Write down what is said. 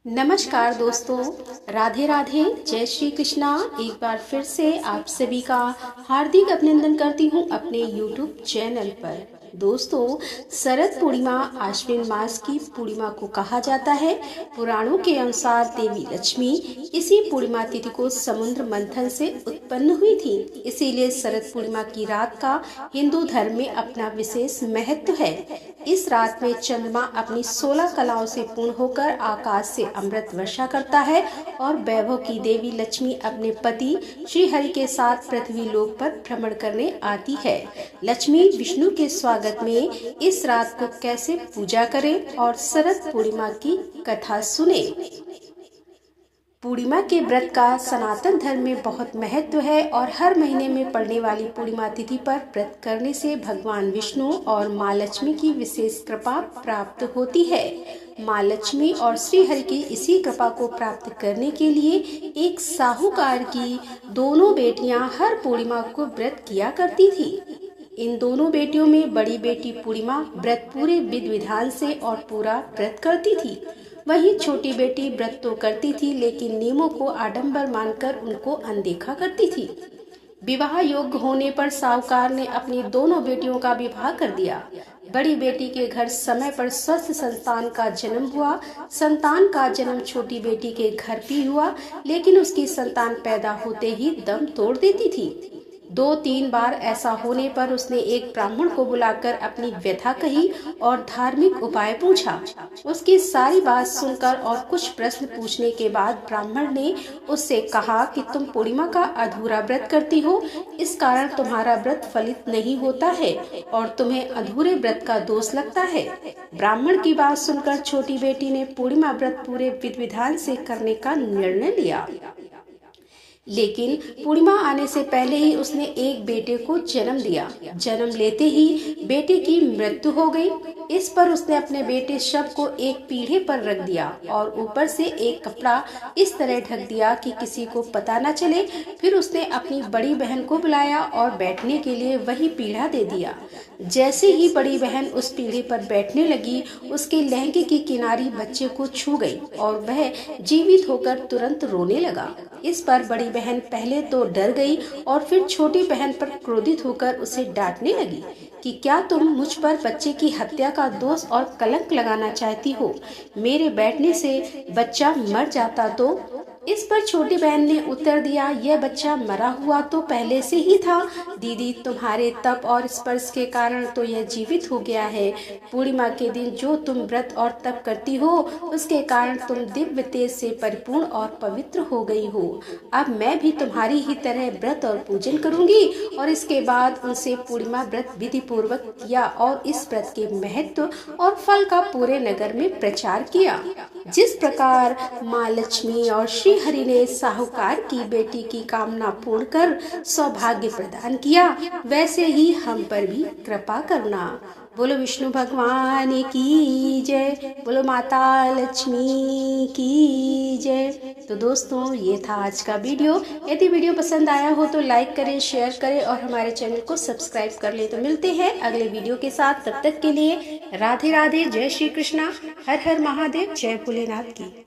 नमस्कार दोस्तों, राधे राधे, जय श्री कृष्णा। एक बार फिर से आप सभी का हार्दिक अभिनंदन करती हूँ अपने YouTube चैनल पर। दोस्तों, शरद पूर्णिमा आश्विन मास की पूर्णिमा को कहा जाता है। पुराणों के अनुसार देवी लक्ष्मी इसी पूर्णिमा तिथि को समुद्र मंथन से उत्पन्न हुई थी, इसीलिए शरद पूर्णिमा की रात का हिंदू धर्म में अपना विशेष महत्व है। इस रात में चंद्रमा अपनी 16 कलाओं से पूर्ण होकर आकाश से अमृत वर्षा करता है और वैभव की देवी लक्ष्मी अपने पति श्री हरि के साथ पृथ्वी लोक पर भ्रमण करने आती है। लक्ष्मी विष्णु के स्वागत में इस रात को कैसे पूजा करें और शरद पूर्णिमा की कथा सुने। पूर्णिमा के व्रत का सनातन धर्म में बहुत महत्व है और हर महीने में पड़ने वाली पूर्णिमा तिथि पर व्रत करने से भगवान विष्णु और माँ लक्ष्मी की विशेष कृपा प्राप्त होती है। माँ लक्ष्मी और श्री हरि की इसी कृपा को प्राप्त करने के लिए एक साहूकार की दोनों बेटियां हर पूर्णिमा को व्रत किया करती थी। इन दोनों बेटियों में बड़ी बेटी पूर्णिमा व्रत पूरे विधि विधान से और पूरा व्रत करती थी, वहीं छोटी बेटी व्रत तो करती थी लेकिन नियमों को आडंबर मानकर उनको अनदेखा करती थी। विवाह योग्य होने पर साहूकार ने अपनी दोनों बेटियों का विवाह कर दिया। बड़ी बेटी के घर समय पर स्वस्थ संतान का जन्म हुआ। संतान का जन्म छोटी बेटी के घर भी हुआ, लेकिन उसकी संतान पैदा होते ही दम तोड़ देती थी। 2-3 बार ऐसा होने पर उसने एक ब्राह्मण को बुलाकर अपनी व्यथा कही और धार्मिक उपाय पूछा। उसकी सारी बात सुनकर और कुछ प्रश्न पूछने के बाद ब्राह्मण ने उससे कहा कि तुम पूर्णिमा का अधूरा व्रत करती हो, इस कारण तुम्हारा व्रत फलित नहीं होता है और तुम्हें अधूरे व्रत का दोष लगता है। ब्राह्मण की बात सुनकर छोटी बेटी ने पूर्णिमा व्रत पूरे विधि विधान से करने का निर्णय लिया, लेकिन पूर्णिमा आने से पहले ही उसने एक बेटे को जन्म दिया। जन्म लेते ही बेटे की मृत्यु हो गई। इस पर उसने अपने बेटे शव को एक पीढ़े पर रख दिया और ऊपर से एक कपड़ा इस तरह ढक दिया कि किसी को पता न चले। फिर उसने अपनी बड़ी बहन को बुलाया और बैठने के लिए वही पीढ़ा दे दिया। जैसे ही बड़ी बहन उस पीढ़े पर बैठने लगी, उसके लहंगे की किनारी बच्चे को छू गई और वह जीवित होकर तुरंत रोने लगा। इस पर बड़ी बहन पहले तो डर गई और फिर छोटी बहन पर क्रोधित होकर उसे डांटने लगी कि क्या तुम मुझ पर बच्चे की हत्या का दोष और कलंक लगाना चाहती हो? मेरे बैठने से बच्चा मर जाता तो? इस पर छोटी बहन ने उत्तर दिया, यह बच्चा मरा हुआ तो पहले से ही था दीदी, तुम्हारे तप और स्पर्श के कारण तो यह जीवित हो गया है। पूर्णिमा के दिन जो तुम व्रत और तप करती हो, उसके कारण तुम दिव्य तेज से परिपूर्ण और पवित्र हो गई हो। अब मैं भी तुम्हारी ही तरह व्रत और पूजन करूंगी। और इसके बाद उनसे पूर्णिमा व्रत विधि पूर्वक किया और इस व्रत के महत्व और फल का पूरे नगर में प्रचार किया। जिस प्रकार माँ लक्ष्मी और श्री हरि ने साहूकार की बेटी की कामना पूर्ण कर सौभाग्य प्रदान किया, वैसे ही हम पर भी कृपा करना। बोलो विष्णु भगवान की जय, बोलो माता लक्ष्मी की जय। तो दोस्तों, ये था आज का वीडियो। यदि वीडियो पसंद आया हो तो लाइक करें, शेयर करें और हमारे चैनल को सब्सक्राइब कर ले। तो मिलते हैं अगले वीडियो के साथ। तब तक के लिए राधे राधे, जय श्री कृष्णा, हर हर महादेव, जय भोलेनाथ की।